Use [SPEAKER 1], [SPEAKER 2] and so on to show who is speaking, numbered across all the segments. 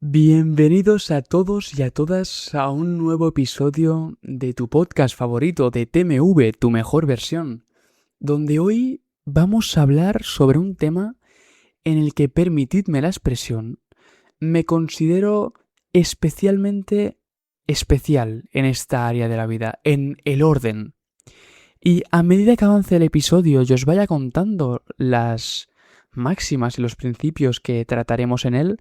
[SPEAKER 1] Bienvenidos a todos y a todas a un nuevo episodio de tu podcast favorito de TMV, tu mejor versión, donde hoy vamos a hablar sobre un tema en el que, permitidme la expresión, me considero especialmente especial en esta área de la vida, en el orden. Y a medida que avance el episodio y os vaya contando las máximas y los principios que trataremos en él,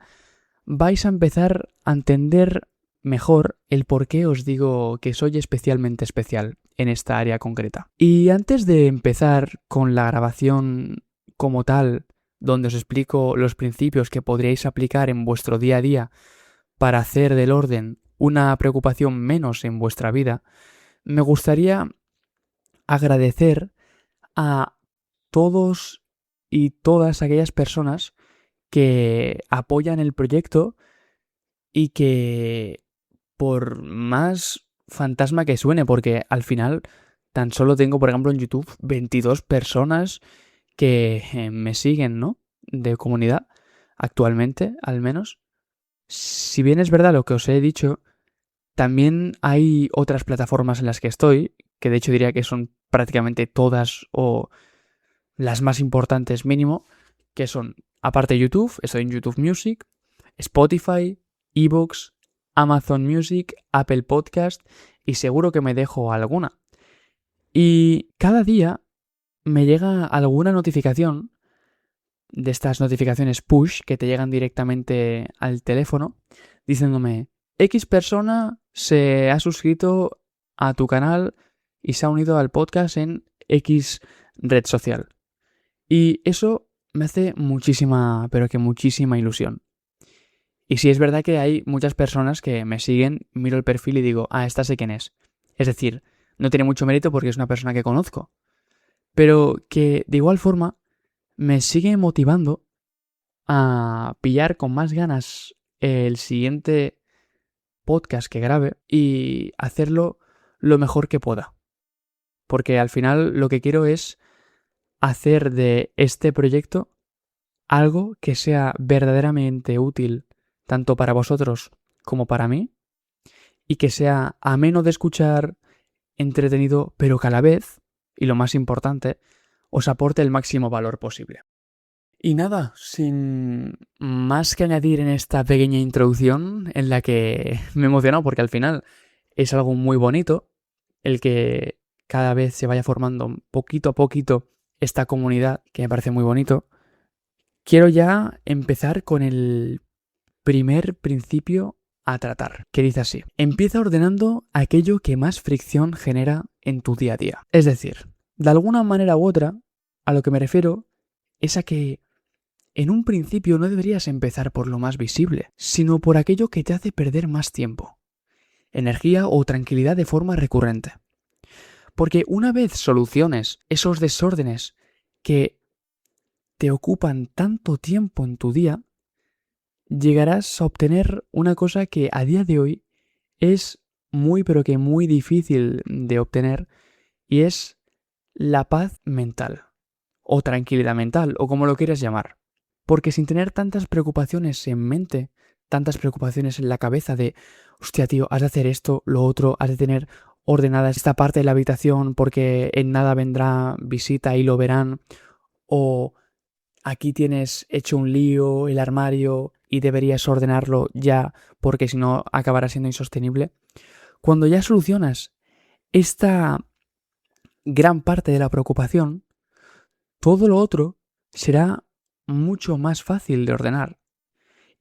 [SPEAKER 1] vais a empezar a entender mejor el por qué os digo que soy especialmente especial en esta área concreta. Y antes de empezar con la grabación como tal, donde os explico los principios que podríais aplicar en vuestro día a día para hacer del orden una preocupación menos en vuestra vida, me gustaría agradecer a todos y todas aquellas personas que apoyan el proyecto y que, por más fantasma que suene, porque al final tan solo tengo, por ejemplo, en YouTube 22 personas que me siguen, ¿no? De comunidad, actualmente, al menos. Si bien es verdad lo que os he dicho, también hay otras plataformas en las que estoy, que de hecho diría que son prácticamente todas o las más importantes mínimo, que son, aparte de YouTube, estoy en YouTube Music, Spotify, iVoox, Amazon Music, Apple Podcast y seguro que me dejo alguna. Y cada día me llega alguna notificación de estas notificaciones push que te llegan directamente al teléfono diciéndome X persona se ha suscrito a tu canal y se ha unido al podcast en X red social. Y eso me hace muchísima, pero que muchísima ilusión. Y sí es verdad que hay muchas personas que me siguen, miro el perfil y digo, esta sé quién es. Es decir, no tiene mucho mérito porque es una persona que conozco. Pero que de igual forma me sigue motivando a pillar con más ganas el siguiente podcast que grabe y hacerlo lo mejor que pueda. Porque al final lo que quiero es hacer de este proyecto algo que sea verdaderamente útil tanto para vosotros como para mí y que sea ameno de escuchar, entretenido, pero que a la vez, y lo más importante, os aporte el máximo valor posible. Y nada, sin más que añadir en esta pequeña introducción en la que me he emocionado porque al final es algo muy bonito el que cada vez se vaya formando poquito a poquito esta comunidad que me parece muy bonito, quiero ya empezar con el primer principio a tratar, que dice así. Empieza ordenando aquello que más fricción genera en tu día a día. Es decir, de alguna manera u otra, a lo que me refiero es a que en un principio no deberías empezar por lo más visible, sino por aquello que te hace perder más tiempo, energía o tranquilidad de forma recurrente. Porque una vez soluciones esos desórdenes que te ocupan tanto tiempo en tu día, llegarás a obtener una cosa que a día de hoy es muy pero que muy difícil de obtener y es la paz mental o tranquilidad mental o como lo quieras llamar. Porque sin tener tantas preocupaciones en mente, tantas preocupaciones en la cabeza de hostia tío, has de hacer esto, lo otro, has de tener ordenada esta parte de la habitación porque en nada vendrá visita y lo verán, o aquí tienes hecho un lío el armario y deberías ordenarlo ya porque si no acabará siendo insostenible. Cuando ya solucionas esta gran parte de la preocupación, todo lo otro será mucho más fácil de ordenar.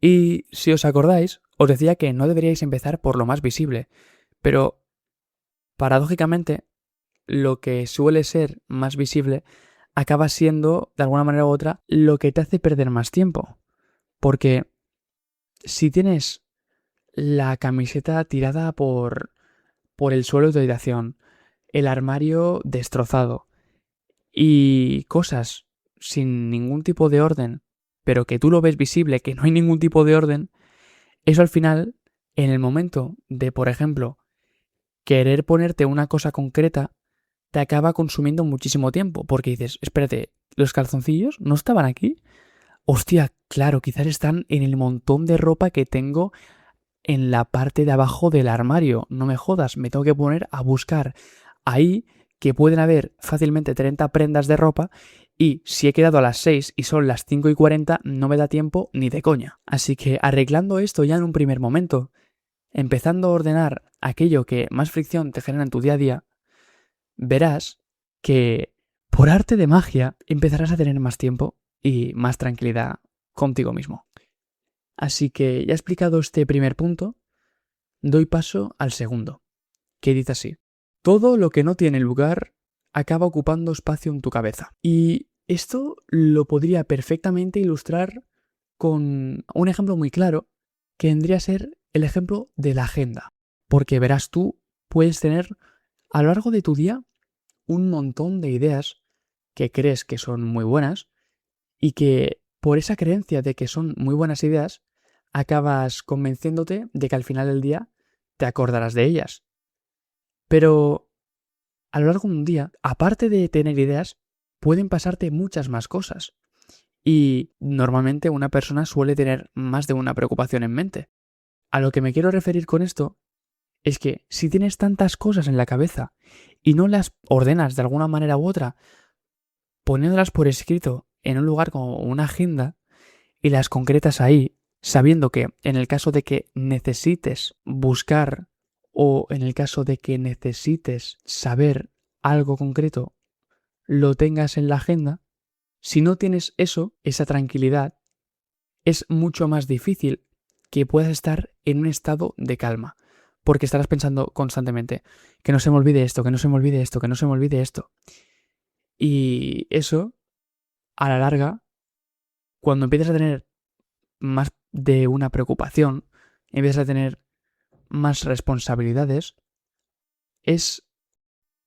[SPEAKER 1] Y si os acordáis, os decía que no deberíais empezar por lo más visible, pero paradójicamente lo que suele ser más visible acaba siendo, de alguna manera u otra, lo que te hace perder más tiempo. Porque si tienes la camiseta tirada por el suelo de tu habitación, el armario destrozado y cosas sin ningún tipo de orden, pero que tú lo ves visible, que no hay ningún tipo de orden, eso al final, en el momento de, por ejemplo, querer ponerte una cosa concreta, te acaba consumiendo muchísimo tiempo, porque dices, espérate, ¿los calzoncillos no estaban aquí? hostia, claro, quizás están en el montón de ropa que tengo en la parte de abajo del armario. No me jodas, me tengo que poner a buscar ahí que pueden haber fácilmente 30 prendas de ropa y si he quedado a las 6 y son las 5:40 no me da tiempo ni de coña. Así que arreglando esto ya en un primer momento, empezando a ordenar aquello que más fricción te genera en tu día a día, verás que por arte de magia empezarás a tener más tiempo y más tranquilidad contigo mismo. Así que ya he explicado este primer punto, doy paso al segundo, que dice así: todo lo que no tiene lugar acaba ocupando espacio en tu cabeza. Y esto lo podría perfectamente ilustrar con un ejemplo muy claro, que vendría a ser el ejemplo de la agenda. Porque verás, tú puedes tener a lo largo de tu día un montón de ideas que crees que son muy buenas y que por esa creencia de que son muy buenas ideas, acabas convenciéndote de que al final del día te acordarás de ellas. Pero a lo largo de un día, aparte de tener ideas, pueden pasarte muchas más cosas. Y normalmente una persona suele tener más de una preocupación en mente. A lo que me quiero referir con esto es que si tienes tantas cosas en la cabeza y no las ordenas de alguna manera u otra, poniéndolas por escrito en un lugar como una agenda y las concretas ahí, sabiendo que en el caso de que necesites buscar o en el caso de que necesites saber algo concreto, lo tengas en la agenda, si no tienes eso, esa tranquilidad, es mucho más difícil que puedas estar en un estado de calma, porque estarás pensando constantemente, que no se me olvide esto, que no se me olvide esto, que no se me olvide esto. Y eso, a la larga, cuando empiezas a tener más de una preocupación, empiezas a tener más responsabilidades, es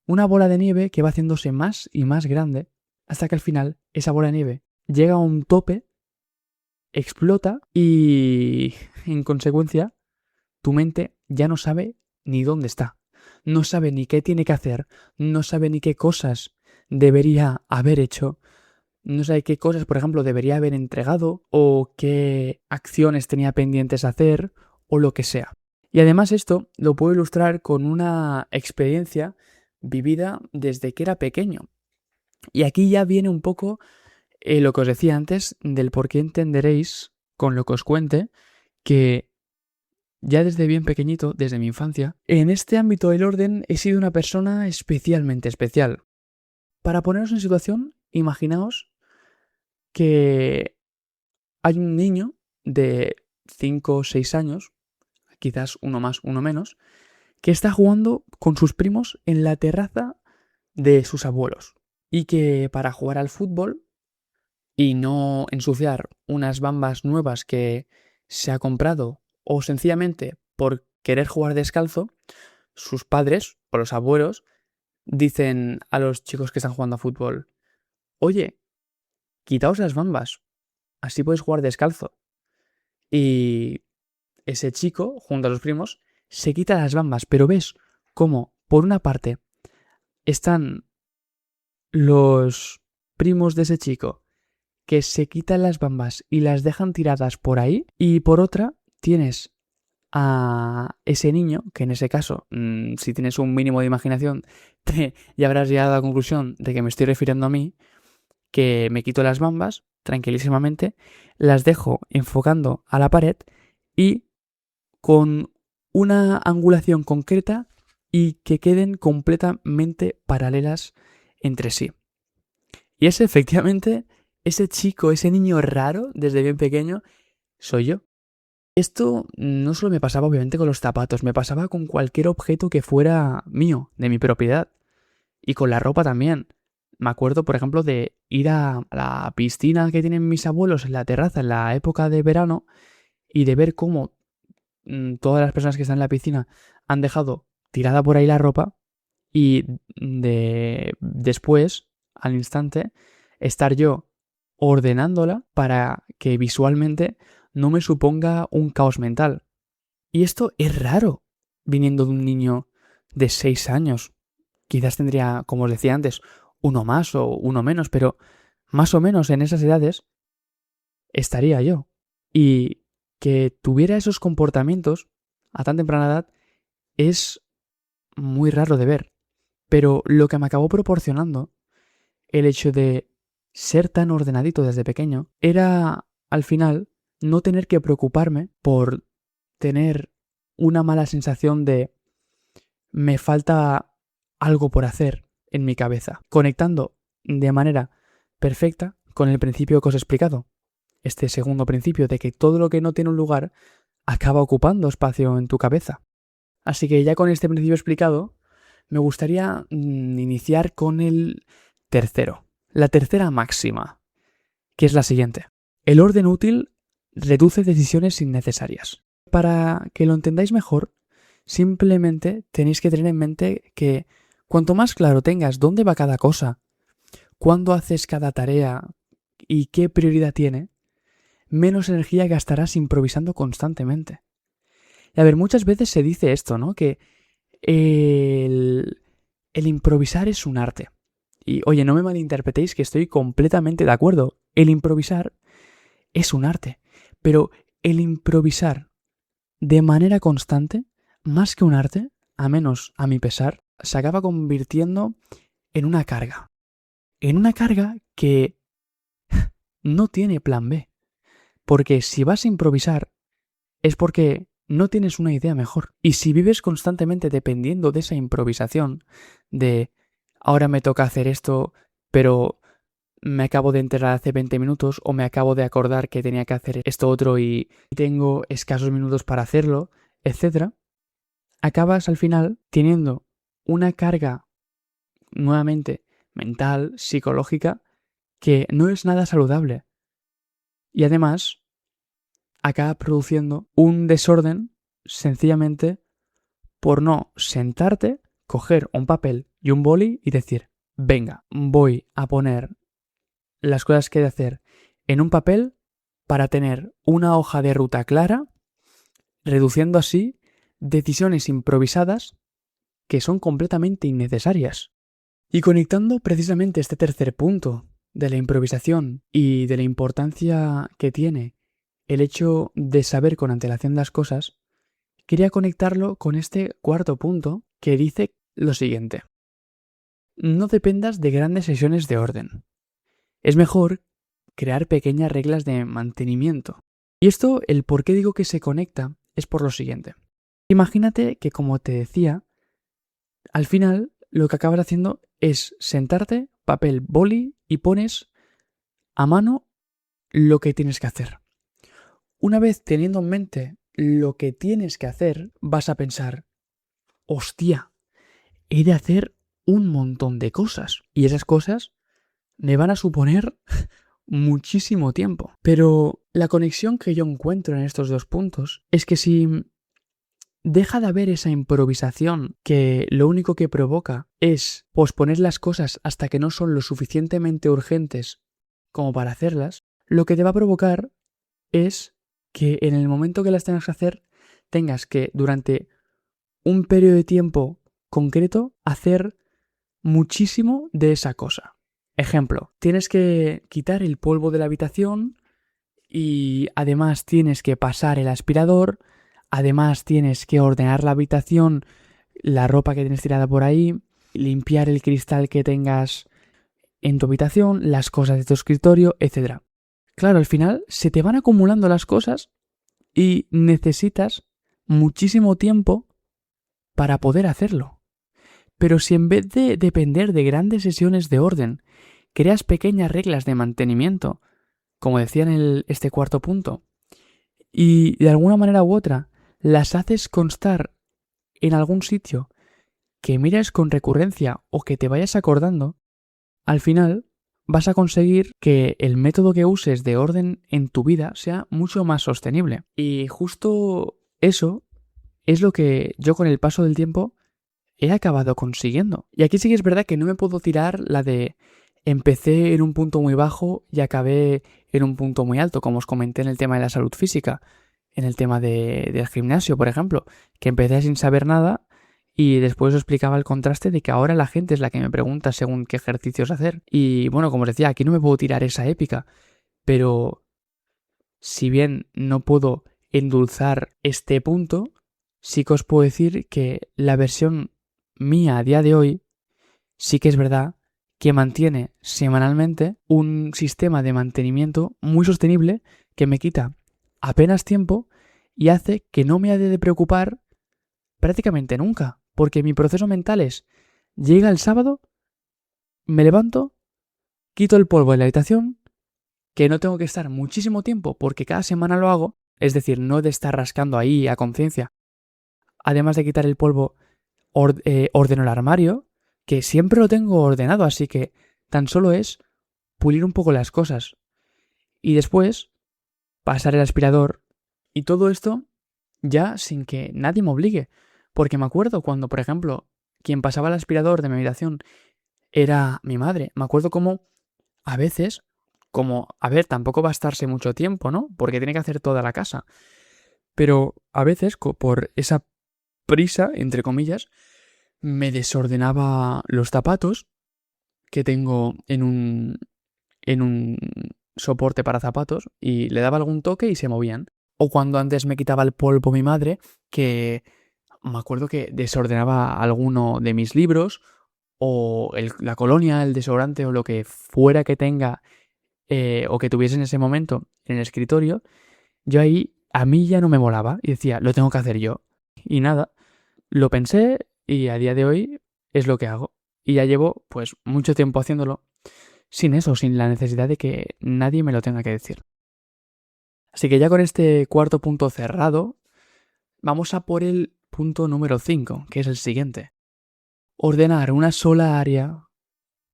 [SPEAKER 1] una bola de nieve que va haciéndose más y más grande hasta que al final esa bola de nieve llega a un tope, explota y en consecuencia tu mente ya no sabe ni dónde está, no sabe ni qué tiene que hacer, no sabe ni qué cosas debería haber hecho, no sabe qué cosas, por ejemplo, debería haber entregado o qué acciones tenía pendientes hacer o lo que sea. Y además esto lo puedo ilustrar con una experiencia vivida desde que era pequeño. Y aquí ya viene un poco lo que os decía antes del por qué entenderéis con lo que os cuente que ya desde bien pequeñito, desde mi infancia, en este ámbito del orden he sido una persona especialmente especial. Para poneros en situación, imaginaos que hay un niño de 5 o 6 años, quizás uno más, uno menos, que está jugando con sus primos en la terraza de sus abuelos. Y que para jugar al fútbol y no ensuciar unas bambas nuevas que se ha comprado o sencillamente por querer jugar descalzo, sus padres o los abuelos dicen a los chicos que están jugando a fútbol: oye, quitaos las bambas, así podéis jugar descalzo. Y ese chico, junto a los primos, se quita las bambas, pero ves cómo, por una parte, están los primos de ese chico que se quitan las bambas y las dejan tiradas por ahí, y por otra tienes a ese niño, que en ese caso, si tienes un mínimo de imaginación, ya habrás llegado a la conclusión de que me estoy refiriendo a mí, que me quito las bambas tranquilísimamente, las dejo enfocando a la pared y con una angulación concreta y que queden completamente paralelas entre sí. Y ese, efectivamente, ese chico, ese niño raro, desde bien pequeño, soy yo. Esto no solo me pasaba obviamente con los zapatos, me pasaba con cualquier objeto que fuera mío, de mi propiedad. Y con la ropa también. Me acuerdo, por ejemplo, de ir a la piscina que tienen mis abuelos en la terraza en la época de verano y de ver cómo todas las personas que están en la piscina han dejado tirada por ahí la ropa y después, al instante, estar yo ordenándola para que visualmente no me suponga un caos mental. Y esto es raro, viniendo de un niño de 6 años. Quizás tendría, como os decía antes, uno más o uno menos, pero más o menos en esas edades estaría yo. Y que tuviera esos comportamientos a tan temprana edad es muy raro de ver. Pero lo que me acabó proporcionando el hecho de ser tan ordenadito desde pequeño era, al final, no tener que preocuparme por tener una mala sensación de me falta algo por hacer en mi cabeza, conectando de manera perfecta con el principio que os he explicado. Este segundo principio de que todo lo que no tiene un lugar acaba ocupando espacio en tu cabeza. Así que ya con este principio explicado, me gustaría iniciar con el tercero. La tercera máxima, que es la siguiente. El orden útil reduce decisiones innecesarias. Para que lo entendáis mejor, simplemente tenéis que tener en mente que cuanto más claro tengas dónde va cada cosa, cuándo haces cada tarea y qué prioridad tiene, menos energía gastarás improvisando constantemente. Y a ver, muchas veces se dice esto, ¿no? Que el improvisar es un arte. Y oye, no me malinterpretéis que estoy completamente de acuerdo. El improvisar es un arte. Pero el improvisar de manera constante, más que un arte, a menos a mi pesar, se acaba convirtiendo en una carga. En una carga que no tiene plan B. Porque si vas a improvisar, es porque no tienes una idea mejor. Y si vives constantemente dependiendo de esa improvisación, de ahora me toca hacer esto, pero me acabo de enterar hace 20 minutos o me acabo de acordar que tenía que hacer esto otro y tengo escasos minutos para hacerlo, etc., acabas al final teniendo una carga nuevamente mental, psicológica, que no es nada saludable. Y además acaba produciendo un desorden sencillamente por no sentarte, coger un papel y un boli y decir, venga, voy a poner las cosas que he de hacer en un papel para tener una hoja de ruta clara, reduciendo así decisiones improvisadas que son completamente innecesarias. Y conectando precisamente este tercer punto de la improvisación y de la importancia que tiene el hecho de saber con antelación las cosas, quería conectarlo con este cuarto punto que dice lo siguiente. No dependas de grandes sesiones de orden. Es mejor crear pequeñas reglas de mantenimiento. Y esto, el por qué digo que se conecta, es por lo siguiente. Imagínate que, como te decía, al final lo que acabas haciendo es sentarte, papel, boli y pones a mano lo que tienes que hacer. Una vez teniendo en mente lo que tienes que hacer, vas a pensar, hostia, he de hacer un montón de cosas. Y esas cosas me van a suponer muchísimo tiempo. Pero la conexión que yo encuentro en estos dos puntos es que si deja de haber esa improvisación que lo único que provoca es posponer las cosas hasta que no son lo suficientemente urgentes como para hacerlas, lo que te va a provocar es que en el momento que las tengas que hacer, tengas que durante un periodo de tiempo concreto hacer muchísimo de esa cosa. Ejemplo, tienes que quitar el polvo de la habitación y además tienes que pasar el aspirador, además tienes que ordenar la habitación, la ropa que tienes tirada por ahí, limpiar el cristal que tengas en tu habitación, las cosas de tu escritorio, etc. Claro, al final se te van acumulando las cosas y necesitas muchísimo tiempo para poder hacerlo. Pero si en vez de depender de grandes sesiones de orden, creas pequeñas reglas de mantenimiento, como decía en este cuarto punto, y de alguna manera u otra las haces constar en algún sitio que mires con recurrencia o que te vayas acordando, al final vas a conseguir que el método que uses de orden en tu vida sea mucho más sostenible. Y justo eso es lo que yo con el paso del tiempo he acabado consiguiendo. Y aquí sí que es verdad que no me puedo tirar la de empecé en un punto muy bajo y acabé en un punto muy alto, como os comenté en el tema de la salud física, en el tema del gimnasio, por ejemplo, que empecé sin saber nada y después os explicaba el contraste de que ahora la gente es la que me pregunta según qué ejercicios hacer. Y bueno, como os decía, aquí no me puedo tirar esa épica, pero si bien no puedo endulzar este punto, sí que os puedo decir que la versión mía a día de hoy sí que es verdad que mantiene semanalmente un sistema de mantenimiento muy sostenible que me quita apenas tiempo y hace que no me haya de preocupar prácticamente nunca, porque mi proceso mental es, llega el sábado, me levanto, quito el polvo de la habitación, que no tengo que estar muchísimo tiempo porque cada semana lo hago, es decir, no de estar rascando ahí a conciencia. Además de quitar el polvo, ordeno el armario, que siempre lo tengo ordenado, así que tan solo es pulir un poco las cosas. Y después pasar el aspirador y todo esto ya sin que nadie me obligue. Porque me acuerdo cuando, por ejemplo, quien pasaba el aspirador de mi habitación era mi madre. Me acuerdo como a veces, a ver, tampoco va a estarse mucho tiempo, ¿no? Porque tiene que hacer toda la casa. Pero a veces, por esa prisa, entre comillas, me desordenaba los zapatos que tengo en un soporte para zapatos y le daba algún toque y se movían. O cuando antes me quitaba el polvo mi madre, que me acuerdo que desordenaba alguno de mis libros o la colonia, el desodorante o lo que fuera que tenga o que tuviese en ese momento en el escritorio, yo ahí a mí ya no me molaba y decía, lo tengo que hacer yo. Y nada, lo pensé y a día de hoy es lo que hago. Y ya llevo pues mucho tiempo haciéndolo sin eso, sin la necesidad de que nadie me lo tenga que decir. Así que ya con este cuarto punto cerrado, vamos a por el punto número 5, que es el siguiente. Ordenar una sola área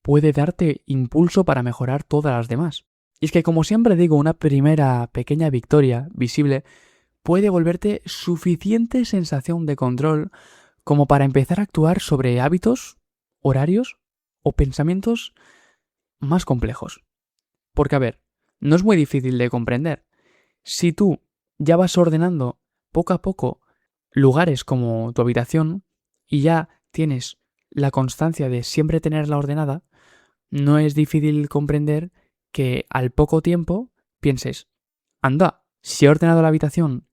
[SPEAKER 1] puede darte impulso para mejorar todas las demás. Y es que, como siempre digo, una primera pequeña victoria visible puede volverte suficiente sensación de control como para empezar a actuar sobre hábitos, horarios o pensamientos más complejos. Porque, a ver, no es muy difícil de comprender. Si tú ya vas ordenando poco a poco lugares como tu habitación y ya tienes la constancia de siempre tenerla ordenada, no es difícil comprender que al poco tiempo pienses, anda, si he ordenado la habitación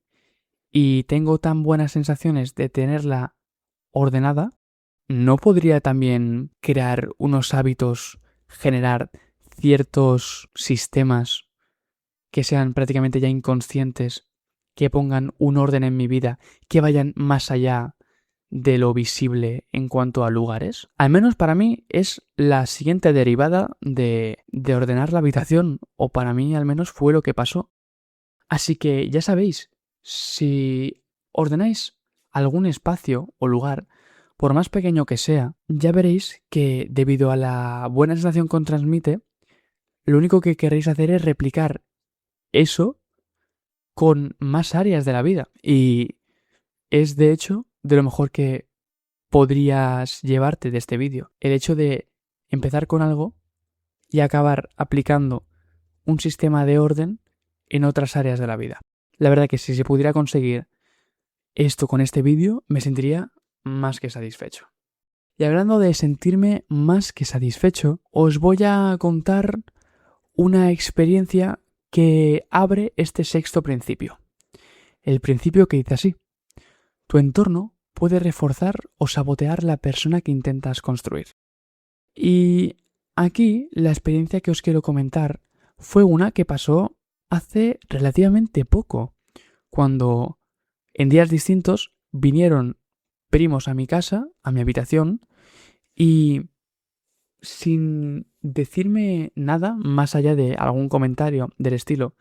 [SPEAKER 1] y tengo tan buenas sensaciones de tenerla ordenada, ¿no podría también crear unos hábitos, generar ciertos sistemas que sean prácticamente ya inconscientes, que pongan un orden en mi vida, que vayan más allá de lo visible en cuanto a lugares? Al menos para mí es la siguiente derivada de ordenar la habitación, o para mí al menos fue lo que pasó. Así que ya sabéis, si ordenáis algún espacio o lugar, por más pequeño que sea, ya veréis que debido a la buena sensación que transmite, lo único que queréis hacer es replicar eso con más áreas de la vida. Y es de hecho de lo mejor que podrías llevarte de este vídeo. El hecho de empezar con algo y acabar aplicando un sistema de orden en otras áreas de la vida. La verdad que si se pudiera conseguir esto con este vídeo, me sentiría más que satisfecho. Y hablando de sentirme más que satisfecho, os voy a contar una experiencia que abre este sexto principio. El principio que dice así: tu entorno puede reforzar o sabotear la persona que intentas construir. Y aquí la experiencia que os quiero comentar fue una que pasó hace relativamente poco, cuando en días distintos vinieron primos a mi casa, a mi habitación, y sin decirme nada más allá de algún comentario del estilo,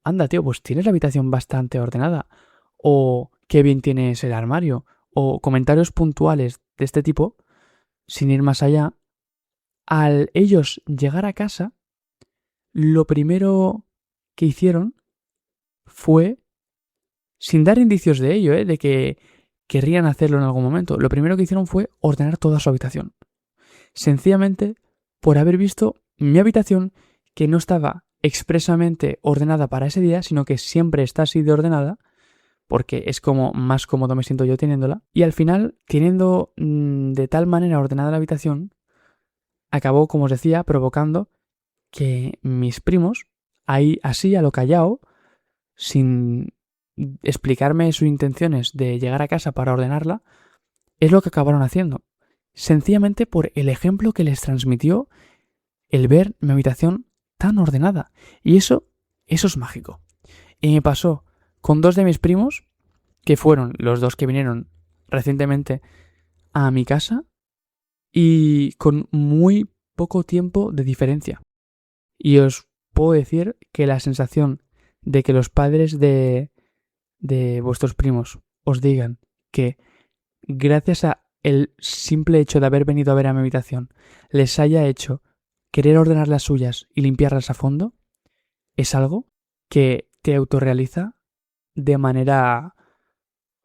[SPEAKER 1] anda tío, pues tienes la habitación bastante ordenada, o qué bien tienes el armario, o comentarios puntuales de este tipo, sin ir más allá, al ellos llegar a casa, lo primero que hicieron fue, sin dar indicios de ello, de que querrían hacerlo en algún momento, lo primero que hicieron fue ordenar toda su habitación. Sencillamente por haber visto mi habitación, que no estaba expresamente ordenada para ese día, sino que siempre está así de ordenada, porque es como más cómodo me siento yo teniéndola. Y al final, teniendo de tal manera ordenada la habitación, acabó, como os decía, provocando que mis primos, ahí así a lo callao, sin explicarme sus intenciones de llegar a casa para ordenarla, es lo que acabaron haciendo. Sencillamente por el ejemplo que les transmitió el ver mi habitación tan ordenada. Y eso es mágico. Y me pasó con dos de mis primos, que fueron los dos que vinieron recientemente a mi casa, y con muy poco tiempo de diferencia. Y os puedo decir que la sensación de que los padres de vuestros primos os digan que gracias a el simple hecho de haber venido a ver a mi habitación les haya hecho querer ordenar las suyas y limpiarlas a fondo, es algo que te autorrealiza de manera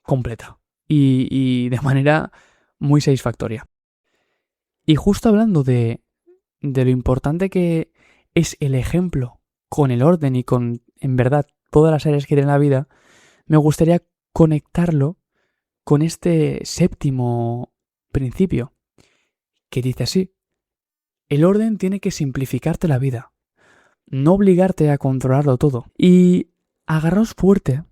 [SPEAKER 1] completa y de manera muy satisfactoria. Y justo hablando de lo importante que es el ejemplo con el orden y con, en verdad, todas las áreas que tiene la vida, me gustaría conectarlo con este séptimo principio, que dice así: el orden tiene que simplificarte la vida, no obligarte a controlarlo todo. Y agarraos fuerte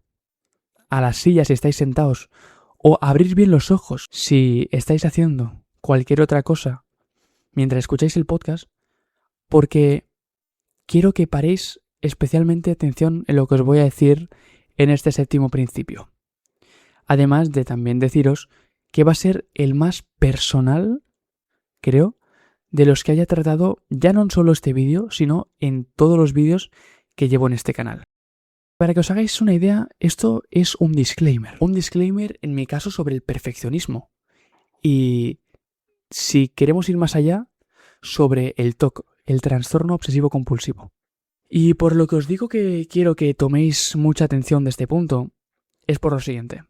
[SPEAKER 1] a las sillas si estáis sentados, o abrir bien los ojos si estáis haciendo cualquier otra cosa mientras escucháis el podcast, porque quiero que paréis especialmente atención en lo que os voy a decir en este séptimo principio. Además de también deciros que va a ser el más personal, creo, de los que haya tratado ya no en solo este vídeo, sino en todos los vídeos que llevo en este canal. Para que os hagáis una idea, esto es un disclaimer. Un disclaimer en mi caso sobre el perfeccionismo. Y si queremos ir más allá, sobre el TOC, el trastorno obsesivo compulsivo. Y por lo que os digo que quiero que toméis mucha atención de este punto, es por lo siguiente.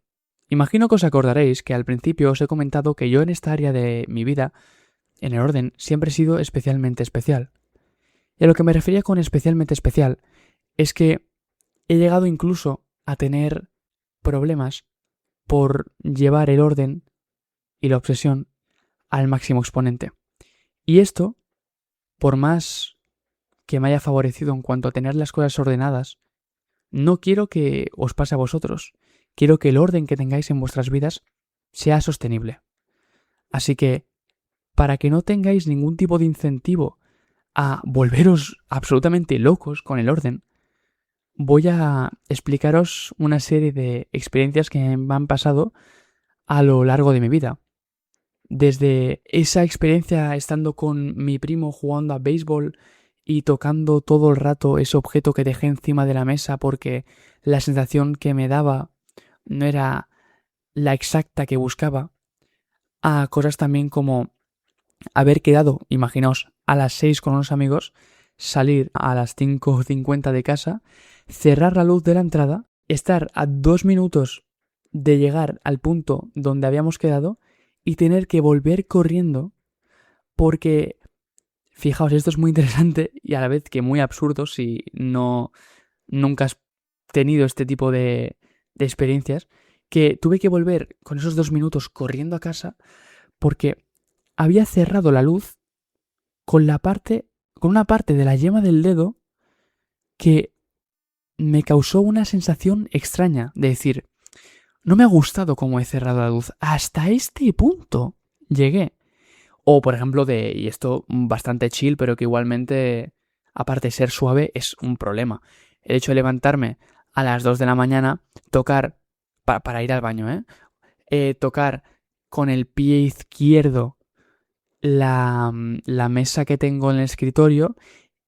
[SPEAKER 1] Imagino que os acordaréis que al principio os he comentado que yo en esta área de mi vida, en el orden, siempre he sido especialmente especial. Y a lo que me refería con especialmente especial es que he llegado incluso a tener problemas por llevar el orden y la obsesión al máximo exponente. Y esto, por más que me haya favorecido en cuanto a tener las cosas ordenadas, no quiero que os pase a vosotros. Quiero que el orden que tengáis en vuestras vidas sea sostenible. Así que, para que no tengáis ningún tipo de incentivo a volveros absolutamente locos con el orden, voy a explicaros una serie de experiencias que me han pasado a lo largo de mi vida. Desde esa experiencia estando con mi primo jugando a béisbol y tocando todo el rato ese objeto que dejé encima de la mesa porque la sensación que me daba no era la exacta que buscaba, a cosas también como haber quedado, imaginaos, a las 6 con unos amigos, salir a las 5:50 de casa, cerrar la luz de la entrada, estar a 2 minutos de llegar al punto donde habíamos quedado y tener que volver corriendo porque, fijaos, esto es muy interesante y a la vez que muy absurdo si nunca has tenido este tipo de experiencias, que tuve que volver con esos 2 minutos corriendo a casa porque había cerrado la luz con una parte de la yema del dedo que me causó una sensación extraña de decir, no me ha gustado cómo he cerrado la luz. Hasta este punto llegué. O, por ejemplo, y esto bastante chill, pero que igualmente, aparte de ser suave, es un problema. El hecho de levantarme a las 2 de la mañana, tocar, para ir al baño, tocar con el pie izquierdo la mesa que tengo en el escritorio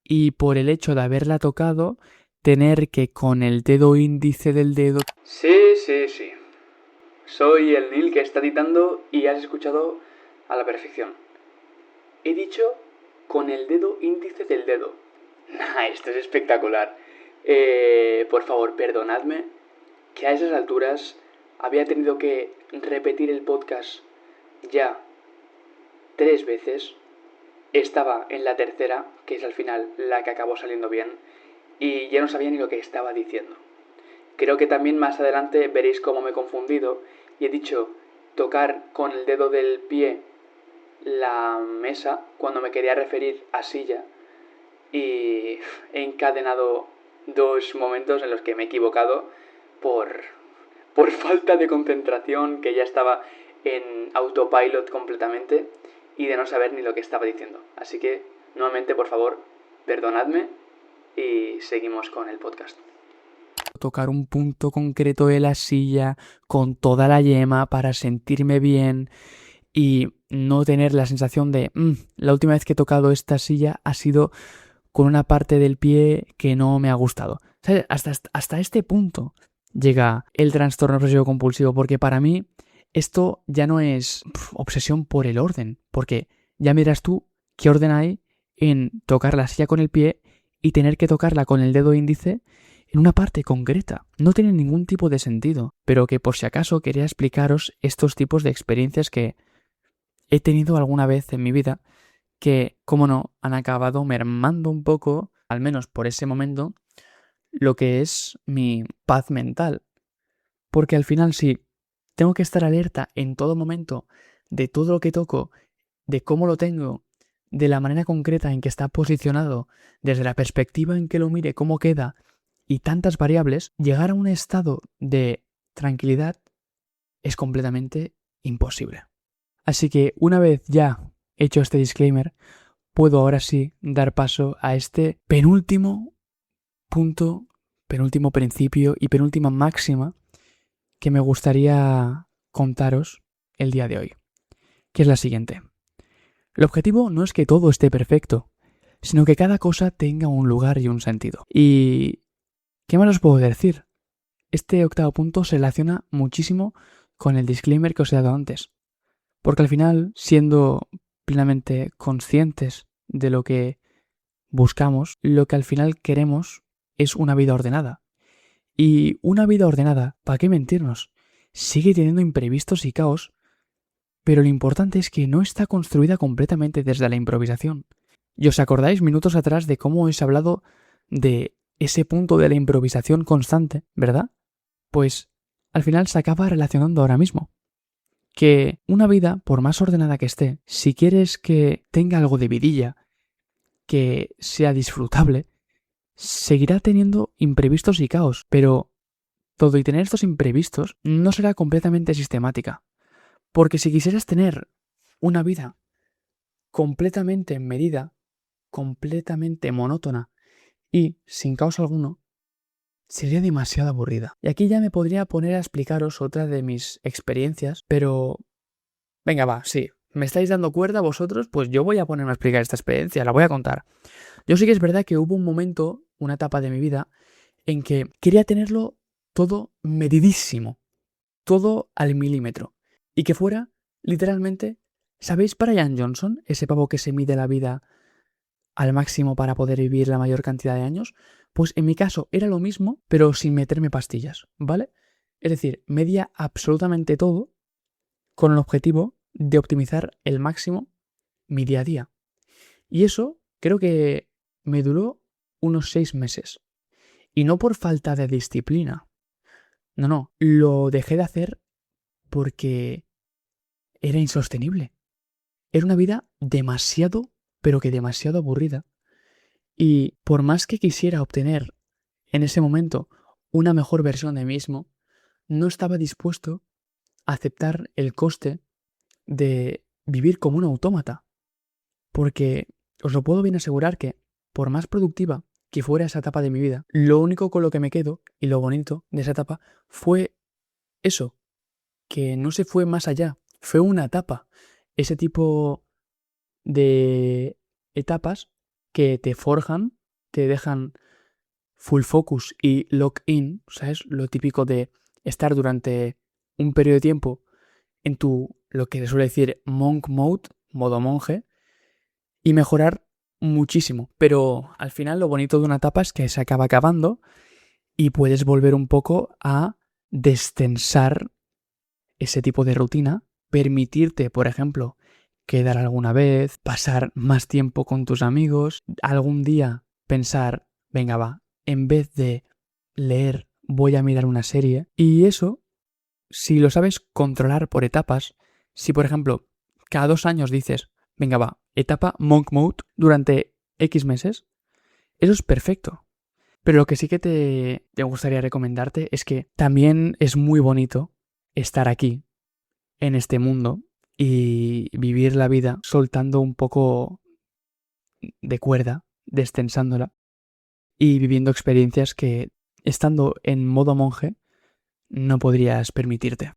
[SPEAKER 1] y por el hecho de haberla tocado, tener que con el dedo índice del dedo... Sí, sí, sí. Soy el Neil que está editando y has escuchado a la perfección. He dicho con el dedo índice del dedo. Esto es espectacular. Por favor, perdonadme que a esas alturas había tenido que repetir el podcast ya 3 veces. Estaba en la tercera, que es al final la que acabó saliendo bien, y ya no sabía ni lo que estaba diciendo. Creo que también más adelante veréis cómo me he confundido y he dicho tocar con el dedo del pie la mesa cuando me quería referir a silla y he encadenado dos momentos en los que me he equivocado por falta de concentración, que ya estaba en autopilot completamente y de no saber ni lo que estaba diciendo. Así que, nuevamente, por favor, perdonadme y seguimos con el podcast. Tocar un punto concreto de la silla con toda la yema para sentirme bien y no tener la sensación de la última vez que he tocado esta silla ha sido con una parte del pie que no me ha gustado. ¿Sabes? Hasta este punto llega el trastorno obsesivo compulsivo, porque para mí esto ya no es obsesión por el orden, porque ya miras tú qué orden hay en tocar la silla con el pie y tener que tocarla con el dedo índice en una parte concreta. No tiene ningún tipo de sentido, pero que por si acaso quería explicaros estos tipos de experiencias que he tenido alguna vez en mi vida que, como no, han acabado mermando un poco, al menos por ese momento, lo que es mi paz mental. Porque al final sí, tengo que estar alerta en todo momento de todo lo que toco, de cómo lo tengo, de la manera concreta en que está posicionado, desde la perspectiva en que lo mire, cómo queda, y tantas variables, llegar a un estado de tranquilidad es completamente imposible. Así que una vez ya hecho este disclaimer, puedo ahora sí dar paso a este penúltimo punto, penúltimo principio y penúltima máxima que me gustaría contaros el día de hoy, que es la siguiente. El objetivo no es que todo esté perfecto, sino que cada cosa tenga un lugar y un sentido. ¿Y qué más os puedo decir? Este octavo punto se relaciona muchísimo con el disclaimer que os he dado antes, porque al final, siendo plenamente conscientes de lo que buscamos, lo que al final queremos es una vida ordenada. Y una vida ordenada, ¿para qué mentirnos? Sigue teniendo imprevistos y caos, pero lo importante es que no está construida completamente desde la improvisación. ¿Y os acordáis minutos atrás de cómo os he hablado de ese punto de la improvisación constante, verdad? Pues al final se acaba relacionando ahora mismo. Que una vida, por más ordenada que esté, si quieres que tenga algo de vidilla, que sea disfrutable, seguirá teniendo imprevistos y caos, pero todo y tener estos imprevistos no será completamente sistemática. Porque si quisieras tener una vida completamente medida, completamente monótona y sin caos alguno, sería demasiado aburrida. Y aquí ya me podría poner a explicaros otra de mis experiencias, pero venga, va, sí. ¿Me estáis dando cuerda vosotros? Pues yo voy a ponerme a explicar esta experiencia, la voy a contar. Yo sí que es verdad que hubo un momento, una etapa de mi vida, en que quería tenerlo todo medidísimo, todo al milímetro, y que fuera, literalmente, ¿sabéis Brian Johnson? Ese pavo que se mide la vida al máximo para poder vivir la mayor cantidad de años. Pues en mi caso era lo mismo, pero sin meterme pastillas, ¿vale? Es decir, medía absolutamente todo con el objetivo de optimizar el máximo mi día a día. Y eso creo que me duró unos 6 meses. Y no por falta de disciplina. No, lo dejé de hacer porque era insostenible. Era una vida demasiado, pero que demasiado aburrida. Y por más que quisiera obtener en ese momento una mejor versión de mí mismo, no estaba dispuesto a aceptar el coste de vivir como un autómata. Porque os lo puedo bien asegurar que, por más productiva que fuera esa etapa de mi vida, lo único con lo que me quedo, y lo bonito de esa etapa, fue eso, que no se fue más allá, fue una etapa. Ese tipo de etapas que te forjan, te dejan full focus y lock in, ¿sabes? Lo típico de estar durante un periodo de tiempo en lo que se suele decir monk mode, modo monje, y mejorar muchísimo. Pero al final lo bonito de una etapa es que se acaba acabando y puedes volver un poco a destensar ese tipo de rutina, permitirte, por ejemplo, quedar alguna vez, pasar más tiempo con tus amigos, algún día pensar, venga va, en vez de leer voy a mirar una serie. Y eso, si lo sabes controlar por etapas, si por ejemplo cada 2 años dices, venga va, etapa monk mode durante X meses, eso es perfecto. Pero lo que sí que te gustaría recomendarte es que también es muy bonito estar aquí, en este mundo, y vivir la vida soltando un poco de cuerda, destensándola, y viviendo experiencias que, estando en modo monje, no podrías permitirte.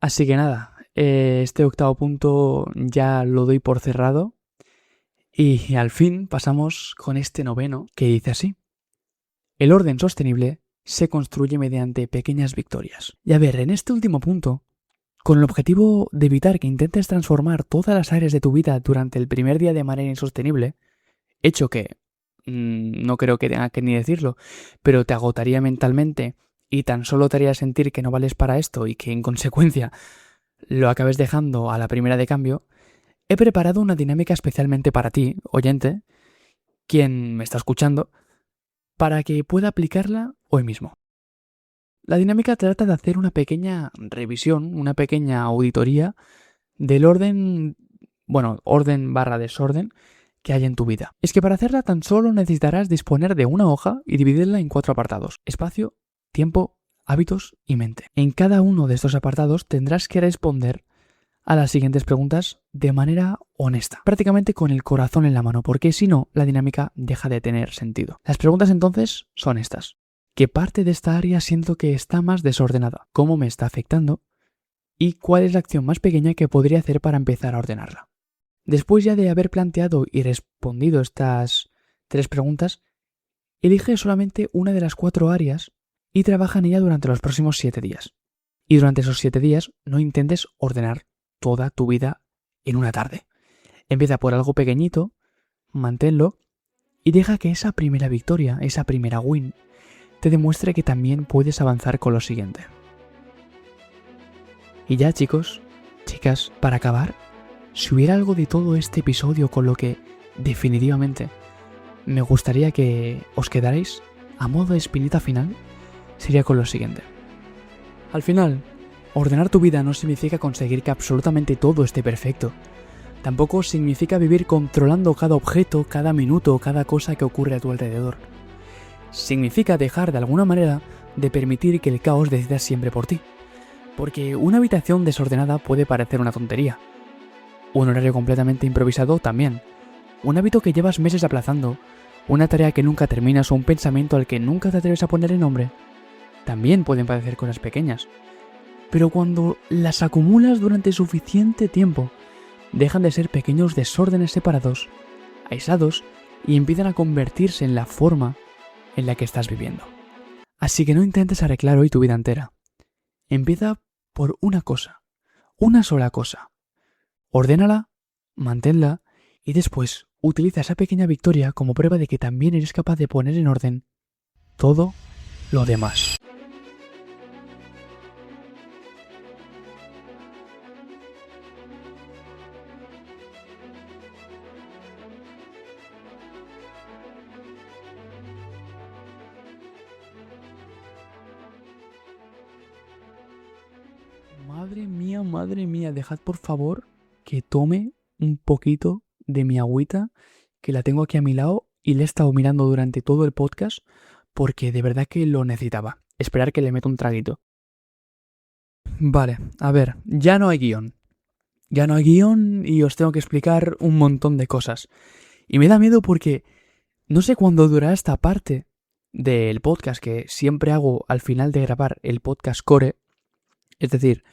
[SPEAKER 1] Así que nada, este octavo punto ya lo doy por cerrado y al fin pasamos con este noveno que dice así. El orden sostenible se construye mediante pequeñas victorias. Y a ver, en este último punto, con el objetivo de evitar que intentes transformar todas las áreas de tu vida durante el primer día de manera insostenible, hecho que no creo que tenga que ni decirlo, pero te agotaría mentalmente y tan solo te haría sentir que no vales para esto y que en consecuencia lo acabes dejando a la primera de cambio, he preparado una dinámica especialmente para ti, oyente, quien me está escuchando, para que pueda aplicarla hoy mismo. La dinámica trata de hacer una pequeña revisión, una pequeña auditoría del orden, orden barra desorden que hay en tu vida. Es que para hacerla tan solo necesitarás disponer de una hoja y dividirla en 4 apartados: espacio, tiempo, hábitos y mente. En cada uno de estos apartados tendrás que responder a las siguientes preguntas de manera honesta, prácticamente con el corazón en la mano, porque si no, la dinámica deja de tener sentido. Las preguntas entonces son estas. ¿Qué parte de esta área siento que está más desordenada? ¿Cómo me está afectando? ¿Y cuál es la acción más pequeña que podría hacer para empezar a ordenarla? Después ya de haber planteado y respondido estas 3 preguntas, elige solamente una de las 4 áreas y trabaja en ella durante los próximos 7 días. Y durante esos 7 días no intentes ordenar toda tu vida en una tarde. Empieza por algo pequeñito, manténlo y deja que esa primera victoria, esa primera win, te demuestre que también puedes avanzar con lo siguiente. Y ya, chicos, chicas, para acabar, si hubiera algo de todo este episodio con lo que definitivamente me gustaría que os quedarais a modo de espinita final, sería con lo siguiente. Al final, ordenar tu vida no significa conseguir que absolutamente todo esté perfecto. Tampoco significa vivir controlando cada objeto, cada minuto, cada cosa que ocurre a tu alrededor. Significa dejar de alguna manera de permitir que el caos decida siempre por ti. Porque una habitación desordenada puede parecer una tontería. Un horario completamente improvisado también. Un hábito que llevas meses aplazando, una tarea que nunca terminas o un pensamiento al que nunca te atreves a ponerle nombre, también pueden parecer cosas pequeñas. Pero cuando las acumulas durante suficiente tiempo, dejan de ser pequeños desórdenes separados, aislados, y empiezan a convertirse en la forma en la que estás viviendo. Así que no intentes arreglar hoy tu vida entera. Empieza por una cosa, una sola cosa. Ordénala, manténla y después utiliza esa pequeña victoria como prueba de que también eres capaz de poner en orden todo lo demás. Madre mía, dejad por favor que tome un poquito de mi agüita, que la tengo aquí a mi lado y la he estado mirando durante todo el podcast porque de verdad que lo necesitaba. Esperar que le meto un traguito. Vale, a ver, ya no hay guión. Ya no hay guión y os tengo que explicar un montón de cosas. Y me da miedo porque no sé cuándo durará esta parte del podcast que siempre hago al final de grabar el podcast core. Es decir,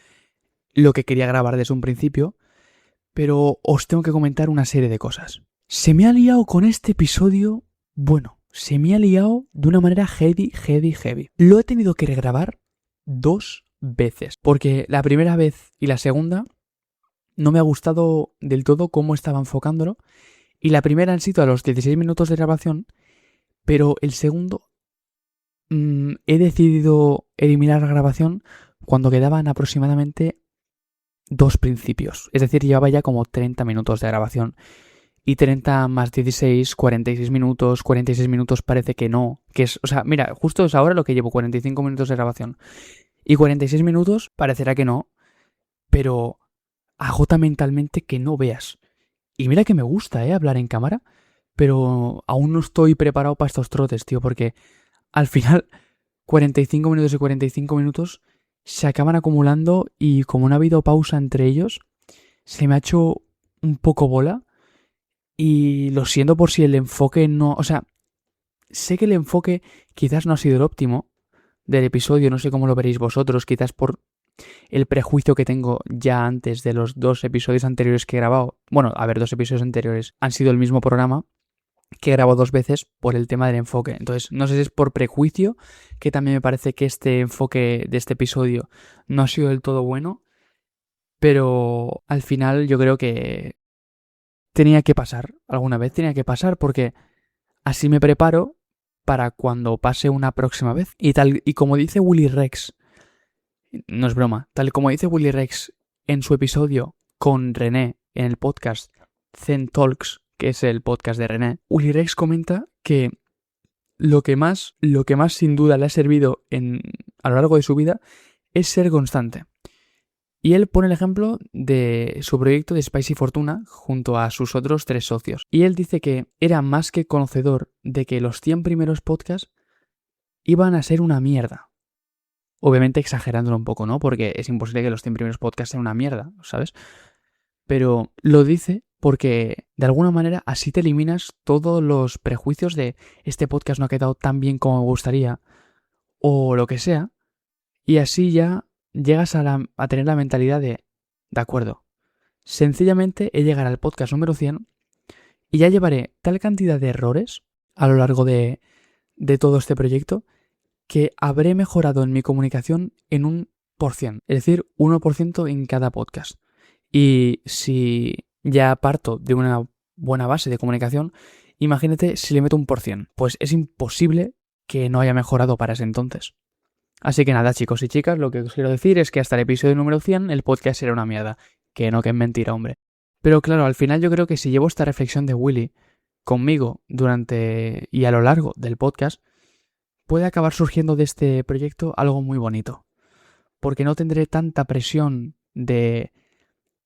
[SPEAKER 1] lo que quería grabar desde un principio, pero os tengo que comentar una serie de cosas. Se me ha liado con este episodio, se me ha liado de una manera heavy. Lo he tenido que regrabar 2 veces, porque la primera vez y la segunda no me ha gustado del todo cómo estaba enfocándolo, y la primera han sido a los 16 minutos de grabación, pero el segundo he decidido eliminar la grabación cuando quedaban aproximadamente 2 principios. Es decir, llevaba ya como 30 minutos de grabación. Y 30 más 16, 46 minutos. 46 minutos parece que no. Mira, justo es ahora lo que llevo, 45 minutos de grabación. Y 46 minutos parecerá que no. Pero agota mentalmente que no veas. Y mira que me gusta, hablar en cámara. pero aún no estoy preparado para estos trotes, tío, porque al final 45 minutos y 45 minutos se acaban acumulando y como no ha habido pausa entre ellos, se me ha hecho un poco bola y lo siento por si el enfoque no... O sea, sé que el enfoque quizás no ha sido el óptimo del episodio, no sé cómo lo veréis vosotros, quizás por el prejuicio que tengo ya antes de los 2 episodios anteriores que he grabado. Bueno, a ver, 2 episodios anteriores han sido el mismo programa que he grabado 2 veces por el tema del enfoque. Entonces, no sé si es por prejuicio, que también me parece que este enfoque de este episodio no ha sido del todo bueno, pero al final yo creo que tenía que pasar, alguna vez tenía que pasar, porque así me preparo para cuando pase una próxima vez. Y tal, y como dice Willy Rex, no es broma, tal como dice Willy Rex en su episodio con René en el podcast Zen Talks, que es el podcast de René, Willy Rex comenta que lo que más sin duda le ha servido a lo largo de su vida es ser constante. Y él pone el ejemplo de su proyecto de Spicy Fortuna junto a sus otros 3 socios. Y él dice que era más que conocedor de que los 100 primeros podcasts iban a ser una mierda. Obviamente exagerándolo un poco, ¿no? Porque es imposible que los 100 primeros podcasts sean una mierda, ¿sabes? Pero lo dice porque de alguna manera así te eliminas todos los prejuicios de este podcast no ha quedado tan bien como me gustaría o lo que sea. Y así ya llegas a tener la mentalidad de acuerdo, sencillamente he llegado al podcast número 100 y ya llevaré tal cantidad de errores a lo largo de todo este proyecto que habré mejorado en mi comunicación en 1%, es decir, 1% en cada podcast. Y si ya parto de una buena base de comunicación, imagínate si le meto 1%, pues es imposible que no haya mejorado para ese entonces. Así que nada, chicos y chicas, lo que os quiero decir es que hasta el episodio número 100 el podcast era una mierda. Que no, que es mentira, hombre. Pero claro, al final yo creo que si llevo esta reflexión de Willy conmigo durante y a lo largo del podcast, puede acabar surgiendo de este proyecto algo muy bonito. Porque no tendré tanta presión de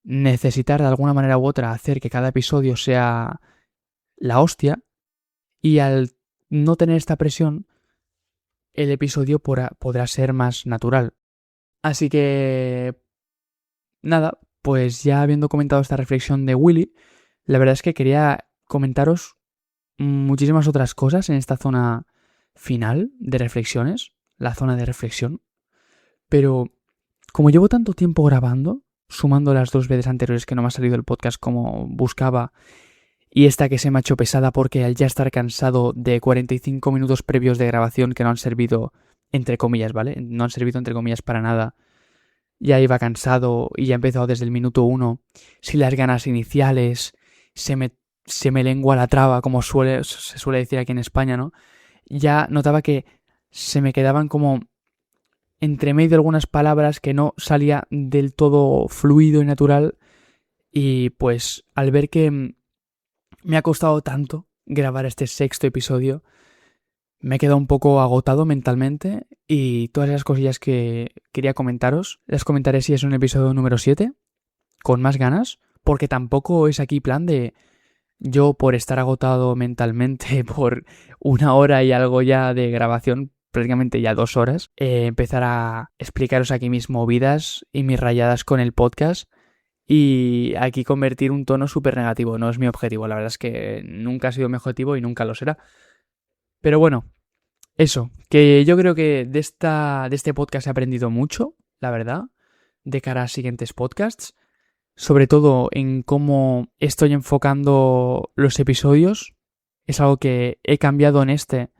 [SPEAKER 1] necesitar de alguna manera u otra hacer que cada episodio sea la hostia. Y al no tener esta presión, el episodio podrá ser más natural. Así que nada, pues ya habiendo comentado esta reflexión de Willy, la verdad es que quería comentaros muchísimas otras cosas en esta zona final de reflexiones, la zona de reflexión, pero como llevo tanto tiempo grabando, sumando las 2 veces anteriores que no me ha salido el podcast como buscaba, y esta que se me ha hecho pesada porque al ya estar cansado de 45 minutos previos de grabación que no han servido, entre comillas, ¿vale? No han servido entre comillas para nada, ya iba cansado y ya he empezado desde el minuto 1, sin las ganas iniciales, se me lengua la traba, como se suele decir aquí en España, ¿no? Ya notaba que se me quedaban como entre medio algunas palabras que no salía del todo fluido y natural, y pues al ver que me ha costado tanto grabar este 6º episodio, me he quedado un poco agotado mentalmente y todas esas cosillas que quería comentaros, las comentaré si es un episodio número 7, con más ganas, porque tampoco es aquí plan de yo por estar agotado mentalmente por 1 hora y algo ya de grabación, prácticamente ya 2 horas, empezar a explicaros aquí mis movidas y mis rayadas con el podcast y aquí convertir un tono súper negativo. No es mi objetivo, la verdad es que nunca ha sido mi objetivo y nunca lo será. Pero bueno, eso, que yo creo que de este podcast he aprendido mucho, la verdad, de cara a siguientes podcasts, sobre todo en cómo estoy enfocando los episodios. Es algo que he cambiado en este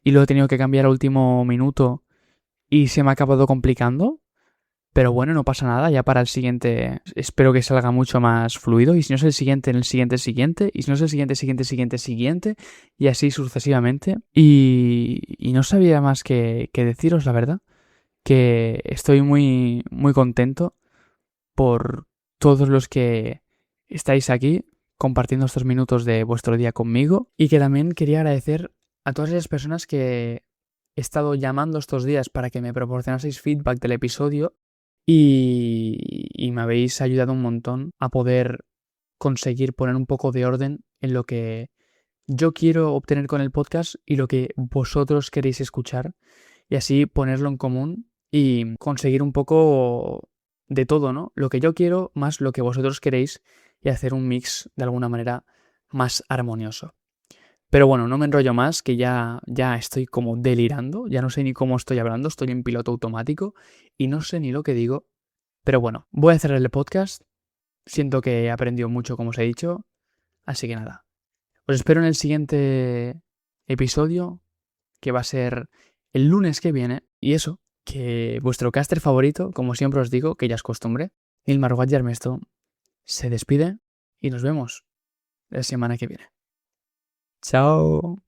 [SPEAKER 1] y lo he tenido que cambiar al último minuto y se me ha acabado complicando. Pero bueno, no pasa nada, ya para el siguiente espero que salga mucho más fluido. Y si no es el siguiente, en el siguiente. Y si no es el siguiente. Y así sucesivamente. Y no sabía más que deciros, la verdad. Que estoy muy, muy contento por todos los que estáis aquí compartiendo estos minutos de vuestro día conmigo. Y que también quería agradecer a todas esas personas que he estado llamando estos días para que me proporcionaseis feedback del episodio. Y me habéis ayudado un montón a poder conseguir poner un poco de orden en lo que yo quiero obtener con el podcast y lo que vosotros queréis escuchar, y así ponerlo en común y conseguir un poco de todo, ¿no? Lo que yo quiero más lo que vosotros queréis y hacer un mix de alguna manera más armonioso. Pero bueno, no me enrollo más, que ya estoy como delirando, ya no sé ni cómo estoy hablando, estoy en piloto automático y no sé ni lo que digo. Pero bueno, voy a cerrar el podcast, siento que he aprendido mucho como os he dicho, así que nada. Os espero en el siguiente episodio, que va a ser el lunes que viene, y eso, que vuestro caster favorito, como siempre os digo, que ya es costumbre, Ilmar Guadjarmesto, se despide y nos vemos la semana que viene. Chao.